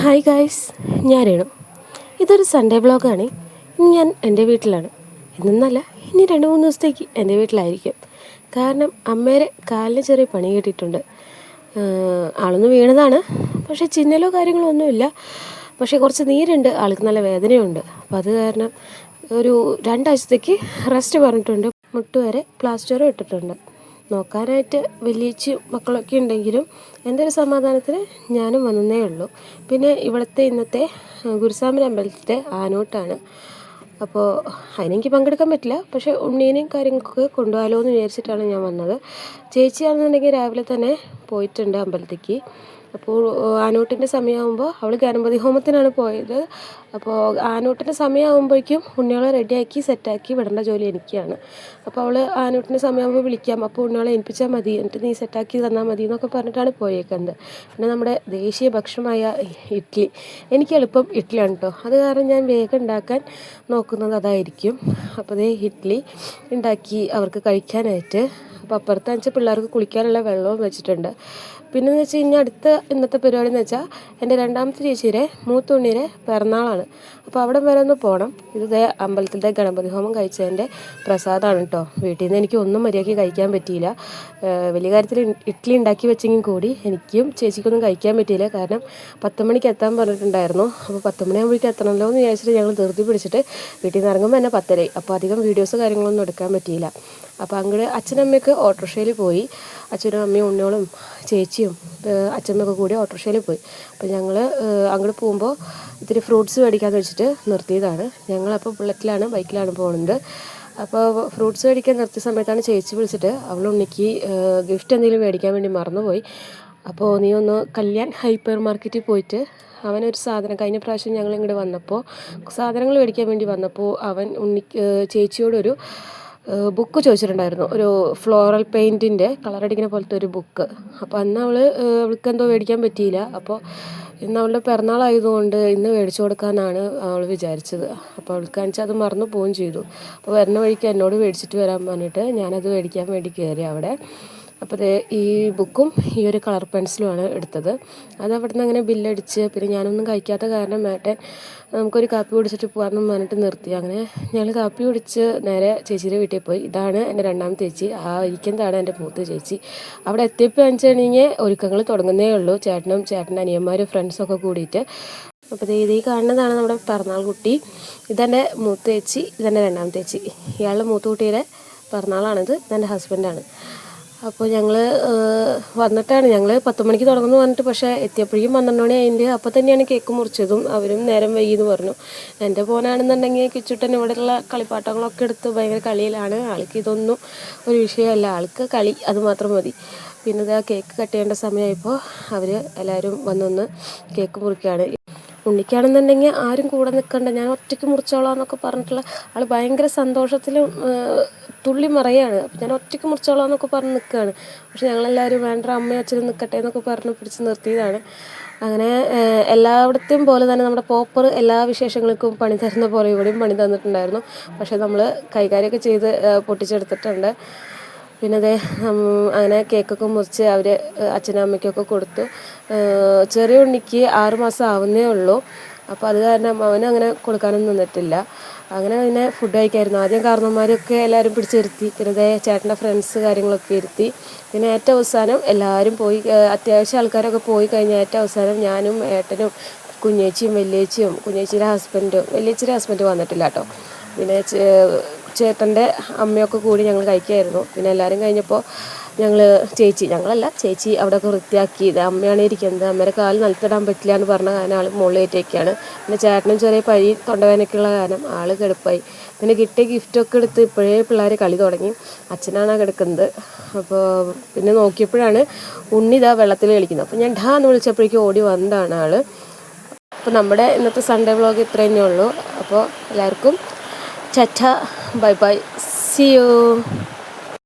Hi guys, ഞാൻ രേണു. ഇതൊരു Sunday വ്ളോഗാണ്. ഞാൻ എൻ്റെ വീട്ടിലാണ്. എന്നല്ല, ഇനി 2-3 ദിവസത്തേക്ക് എൻ്റെ വീട്ടിലായിരിക്കും. കാരണം അമ്മേരെ കാലിന് ചെറിയ പണി കിട്ടിയിട്ടുണ്ട്. ആളൊന്ന് വീണതാണ്, പക്ഷേ ചിഹ്നലോ കാര്യങ്ങളോ ഒന്നുമില്ല. പക്ഷേ കുറച്ച് നീരുണ്ട്, ആൾക്ക് നല്ല വേദനയുണ്ട്. അപ്പോൾ അത് കാരണം ഒരു 2 ആഴ്ചത്തേക്ക് റെസ്റ്റ് പറഞ്ഞിട്ടുണ്ട്. മുട്ടുവരെ പ്ലാസ്റ്ററും ഇട്ടിട്ടുണ്ട്. നോക്കാനായിട്ട് വലിയച്ചി മക്കളൊക്കെ ഉണ്ടെങ്കിലും എൻ്റെ ഒരു സമാധാനത്തിന് ഞാനും വന്നേ ഉള്ളൂ. പിന്നെ ഇവിടുത്തെ ഇന്നത്തെ ഗുരുസ്വാമി അമ്പലത്തിലെ ആനോട്ടാണ്. അപ്പോൾ അതിനെനിക്ക് പങ്കെടുക്കാൻ പറ്റില്ല, പക്ഷേ ഉണ്ണീനെയും കാര്യങ്ങൾക്കൊക്കെ കൊണ്ടുപോകാമല്ലോ എന്ന് വിചാരിച്ചിട്ടാണ് ഞാൻ വന്നത്. ചേച്ചിയാണെന്നുണ്ടെങ്കിൽ രാവിലെ തന്നെ പോയിട്ടുണ്ട് അമ്പലത്തേക്ക്. അപ്പോൾ ആനോട്ടിൻ്റെ സമയമാകുമ്പോൾ അവൾ ഗണപതി ഹോമത്തിനാണ് പോയത്. അപ്പോൾ ആനോട്ടിൻ്റെ സമയമാകുമ്പോഴേക്കും ഉണ്ണികളെ റെഡിയാക്കി സെറ്റാക്കി വിടേണ്ട ജോലി എനിക്കാണ്. അപ്പോൾ അവൾ ആനോട്ടിൻ്റെ സമയമാകുമ്പോൾ വിളിക്കാം, അപ്പോൾ ഉണ്ണികളെ ഏൽപ്പിച്ചാൽ മതി, എന്നിട്ട് നീ സെറ്റാക്കി തന്നാൽ മതി എന്നൊക്കെ പറഞ്ഞിട്ടാണ് പോയേക്കുന്നത്. പിന്നെ നമ്മുടെ ദേശീയ ഭക്ഷണമായ ഇഡ്ഡലി, എനിക്ക് എളുപ്പം ഇഡ്ഡലിയാണ് കേട്ടോ. അത് കാരണം ഞാൻ വേഗം ഉണ്ടാക്കാൻ നോക്കുന്നത് അതായിരിക്കും. അപ്പോൾ അതേ ഇഡ്ഡലി ഉണ്ടാക്കി അവർക്ക് കഴിക്കാനായിട്ട്. അപ്പോൾ അപ്പുറത്ത് വെച്ചാൽ പിള്ളേർക്ക് കുളിക്കാനുള്ള വെള്ളവും വെച്ചിട്ടുണ്ട്. പിന്നെയെന്ന് വെച്ച് കഴിഞ്ഞാൽ അടുത്ത ഇന്നത്തെ പരിപാടി എന്ന് വെച്ചാൽ എൻ്റെ രണ്ടാമത്തെ ചേച്ചിയുടെ മൂത്ത ഉണ്ണിയുടെ പിറന്നാളാണ്. അപ്പോൾ അവിടെ വരെ ഒന്ന് പോകണം. ഇത് അമ്പലത്തിലെ ഗണപതി ഹോമം കഴിച്ചതിൻ്റെ പ്രസാദമാണ് കേട്ടോ. വീട്ടിൽ നിന്ന് എനിക്ക് ഒന്നും മര്യാദയ്ക്ക് കഴിക്കാൻ പറ്റിയില്ല. വലിയ കാര്യത്തിൽ ഇഡ്ഡലി ഉണ്ടാക്കി വെച്ചെങ്കിൽ കൂടി എനിക്കും ചേച്ചിക്കൊന്നും കഴിക്കാൻ പറ്റിയില്ല. കാരണം 10 മണിക്ക് എത്താൻ പറഞ്ഞിട്ടുണ്ടായിരുന്നു. അപ്പോൾ 10 മണിയാകുമ്പോഴേക്കും എത്തണമല്ലോ എന്ന് വിചാരിച്ചിട്ട് ഞങ്ങൾ ധൃതി പിടിച്ചിട്ട് വീട്ടിൽ നിന്ന് ഇറങ്ങുമ്പോൾ തന്നെ 10:30. അപ്പോൾ അധികം വീഡിയോസ് കാര്യങ്ങളൊന്നും എടുക്കാൻ പറ്റിയില്ല. അപ്പോൾ അങ്ങോട്ട് അച്ഛനമ്മയൊക്കെ ഓട്ടോറിക്ഷയിൽ പോയി. അച്ഛനും അമ്മയും ഉണ്ണിയോളും ചേച്ചിയും അച്ഛമ്മയൊക്കെ കൂടി ഓട്ടോറിക്ഷയിൽ പോയി. അപ്പോൾ ഞങ്ങൾ അങ്ങോട്ട് പോകുമ്പോൾ ഇത്തിരി ഫ്രൂട്ട്സ് മേടിക്കാമെന്ന് വെച്ചിട്ട് നിർത്തിയതാണ്. ഞങ്ങളപ്പോൾ ബുള്ളറ്റിലാണ്, ബൈക്കിലാണ് പോകുന്നത്. അപ്പോൾ ഫ്രൂട്ട്സ് മേടിക്കാൻ നിർത്തിയ സമയത്താണ് ചേച്ചി വിളിച്ചിട്ട് അവൾ ഉണ്ണിക്ക് ഗിഫ്റ്റ് എന്തെങ്കിലും മേടിക്കാൻ വേണ്ടി മറന്നുപോയി. അപ്പോൾ നീ ഒന്ന് കല്യാൺ ഹൈപ്പർ മാർക്കറ്റിൽ പോയിട്ട് അവനൊരു സാധനം, കഴിഞ്ഞ പ്രാവശ്യം ഞങ്ങൾ ഇങ്ങോട്ട് വന്നപ്പോൾ സാധനങ്ങൾ മേടിക്കാൻ വേണ്ടി വന്നപ്പോൾ അവൻ ചേച്ചിയോടൊരു ബുക്ക് ചോദിച്ചിട്ടുണ്ടായിരുന്നു, ഒരു ഫ്ലോറൽ പെയിൻറ്റിൻ്റെ കളറടിക്കുന്ന പോലത്തെ ഒരു ബുക്ക്. അപ്പോൾ അന്ന് അവൾക്ക് എന്തോ മേടിക്കാൻ പറ്റിയില്ല. അപ്പോൾ ഇന്ന് അവളുടെ പിറന്നാളായതുകൊണ്ട് ഇന്ന് മേടിച്ചു കൊടുക്കാനാണ് അവൾ വിചാരിച്ചത്. അപ്പോൾ അവൾക്കാണെന്ന് വെച്ചാൽ അത് മറന്നു പോവുകയും ചെയ്തു. അപ്പോൾ വരുന്ന വഴിക്ക് എന്നോട് മേടിച്ചിട്ട് വരാൻ പറഞ്ഞിട്ട് ഞാനത് മേടിക്കാൻ വേണ്ടി കയറി അവിടെ. അപ്പോൾ ഈ ബുക്കും ഈ ഒരു കളർ പെൻസിലുമാണ് എടുത്തത്. അത് അവിടെ നിന്ന് അങ്ങനെ ബില്ലടിച്ച്, പിന്നെ ഞാനൊന്നും കഴിക്കാത്ത കാരണം മേട്ടൻ നമുക്കൊരു കാപ്പി കുടിച്ചിട്ട് പോകാമെന്ന് പറഞ്ഞിട്ട് നിർത്തി. അങ്ങനെ ഞങ്ങൾ കാപ്പി കുടിച്ച് നേരെ ചേച്ചിയുടെ വീട്ടിൽ പോയി. ഇതാണ് എൻ്റെ രണ്ടാമത്തെ ചേച്ചി, ആ ഇരിക്കുന്നതാണ് എൻ്റെ മൂത്ത ചേച്ചി. അവിടെ എത്തിയപ്പോൾ വെച്ചിട്ടുണ്ടെങ്കിൽ ഒരുക്കങ്ങൾ തുടങ്ങുന്നേ ഉള്ളൂ, ചേട്ടൻ്റെ അനിയന്മാരും ഫ്രണ്ട്സൊക്കെ കൂടിയിട്ട്. അപ്പോൾ ഈ കാണുന്നതാണ് നമ്മുടെ പിറന്നാൾ കുട്ടി. ഇതെൻ്റെ മൂത്ത ചേച്ചി, ഇതെൻ്റെ രണ്ടാമത്തെ ചേച്ചി. ഇയാളുടെ മൂത്ത കുട്ടിയുടെ പിറന്നാളാണിത്, ഇതെൻ്റെ ഹസ്ബൻഡാണ്. അപ്പോൾ ഞങ്ങൾ വന്നിട്ടാണ്, ഞങ്ങൾ 10 മണിക്ക് തുടങ്ങുന്നു പറഞ്ഞിട്ട്, പക്ഷേ എത്തിയപ്പോഴേക്കും 12 മണി ആയിട്ട്. അപ്പോൾ തന്നെയാണ് കേക്ക് മുറിച്ചതും. അവരും നേരം വൈകിയെന്ന് പറഞ്ഞു. എൻ്റെ പോനാണെന്നുണ്ടെങ്കിൽ കിച്ചുട്ടൻ ഇവിടെയുള്ള കളിപ്പാട്ടങ്ങളൊക്കെ എടുത്ത് ഭയങ്കര കളിയിലാണ്. ആൾക്ക് ഇതൊന്നും ഒരു വിഷയമല്ല, ആൾക്ക് കളി അത് മാത്രം മതി. പിന്നെ ഇതാ കേക്ക് കട്ട് ചെയ്യേണ്ട സമയമായപ്പോൾ അവർ എല്ലാവരും വന്നൊന്ന് കേക്ക് മുറിക്കുകയാണ്. ഉണ്ണിക്കാണെന്നുണ്ടെങ്കിൽ ആരും കൂടെ നിൽക്കണ്ട, ഞാൻ ഒറ്റയ്ക്ക് മുറിച്ചോളാം എന്നൊക്കെ പറഞ്ഞിട്ടുള്ള ആൾ ഭയങ്കര സന്തോഷത്തിലും തുള്ളി മറയാണ്. അപ്പോൾ ഞാൻ ഒറ്റയ്ക്ക് മുറിച്ചോളാം എന്നൊക്കെ പറഞ്ഞ് നിൽക്കുകയാണ്. പക്ഷെ ഞങ്ങളെല്ലാവരും വേണ്ട, അമ്മയും അച്ഛനും നിൽക്കട്ടെ എന്നൊക്കെ പറഞ്ഞ് പിടിച്ച് നിർത്തിയതാണ്. അങ്ങനെ എല്ലായിടത്തെയും പോലെ തന്നെ നമ്മുടെ പോപ്പർ എല്ലാ വിശേഷങ്ങൾക്കും പണി തരുന്ന പോലെ ഇവിടെയും പണി തന്നിട്ടുണ്ടായിരുന്നു. പക്ഷേ നമ്മൾ കൈകാര്യമൊക്കെ ചെയ്ത് പൊട്ടിച്ചെടുത്തിട്ടുണ്ട്. പിന്നെ അങ്ങനെ കേക്കൊക്കെ മുറിച്ച് അവർ അച്ഛനും അമ്മയ്ക്കൊക്കെ കൊടുത്തു. ചെറിയ ഉണ്ണിക്ക് 6 മാസം ആവുന്നേ ഉള്ളൂ. അപ്പോൾ അത് കാരണം അവനും അങ്ങനെ കൊടുക്കാനൊന്നും നിന്നിട്ടില്ല. അങ്ങനെ പിന്നെ ഫുഡ് കഴിക്കായിരുന്നു. ആദ്യം കാരണവന്മാരൊക്കെ എല്ലാവരും പിടിച്ചിരുത്തി, പിന്നെ ചേട്ടൻ്റെ ഫ്രണ്ട്സ് കാര്യങ്ങളൊക്കെ ഇരുത്തി. പിന്നെ ഏറ്റവും അവസാനം എല്ലാവരും പോയി, അത്യാവശ്യം ആൾക്കാരൊക്കെ പോയി കഴിഞ്ഞാൽ ഏറ്റവും അവസാനം ഞാനും ഏട്ടനും കുഞ്ഞേച്ചിയും വലിയേച്ചിയും കുഞ്ഞേച്ചിയുടെ ഹസ്ബൻഡ് വന്നിട്ടില്ല കേട്ടോ. പിന്നെ ചേട്ടൻ്റെ അമ്മയൊക്കെ കൂടി ഞങ്ങൾ കഴിക്കായിരുന്നു. പിന്നെ എല്ലാവരും കഴിഞ്ഞപ്പോൾ ചേച്ചി അവിടെയൊക്കെ വൃത്തിയാക്കി. ഇത് അമ്മയാണ് ഇരിക്കുന്നത്, അമ്മയുടെ കാല് നിലത്തിടാൻ പറ്റില്ല എന്ന് പറഞ്ഞ കാരണം ആൾ മുകളിലേറ്റേക്കാണ്. പിന്നെ ചേട്ടനും ചെറിയ പഴി തൊണ്ടവേനൊക്കെയുള്ള കാരണം ആൾ കിടപ്പായി. പിന്നെ കിട്ടിയ ഗിഫ്റ്റൊക്കെ എടുത്ത് ഇപ്പോഴേ പിള്ളേർ കളി തുടങ്ങി. അച്ഛനാണ് കിടക്കുന്നത്. അപ്പോൾ പിന്നെ നോക്കിയപ്പോഴാണ് ഉണ്ണി വെള്ളത്തിൽ കളിക്കുന്നത്. അപ്പോൾ ഞാൻ എന്ന് വിളിച്ചപ്പോഴേക്കും ഓടി വന്നതാണ് ആൾ. അപ്പോൾ നമ്മുടെ ഇന്നത്തെ സൺഡേ വ്ളോഗ് ഇത്ര തന്നെ ഉള്ളൂ. അപ്പോൾ എല്ലാവർക്കും ടാറ്റ, ബൈ ബൈ, സീ യു.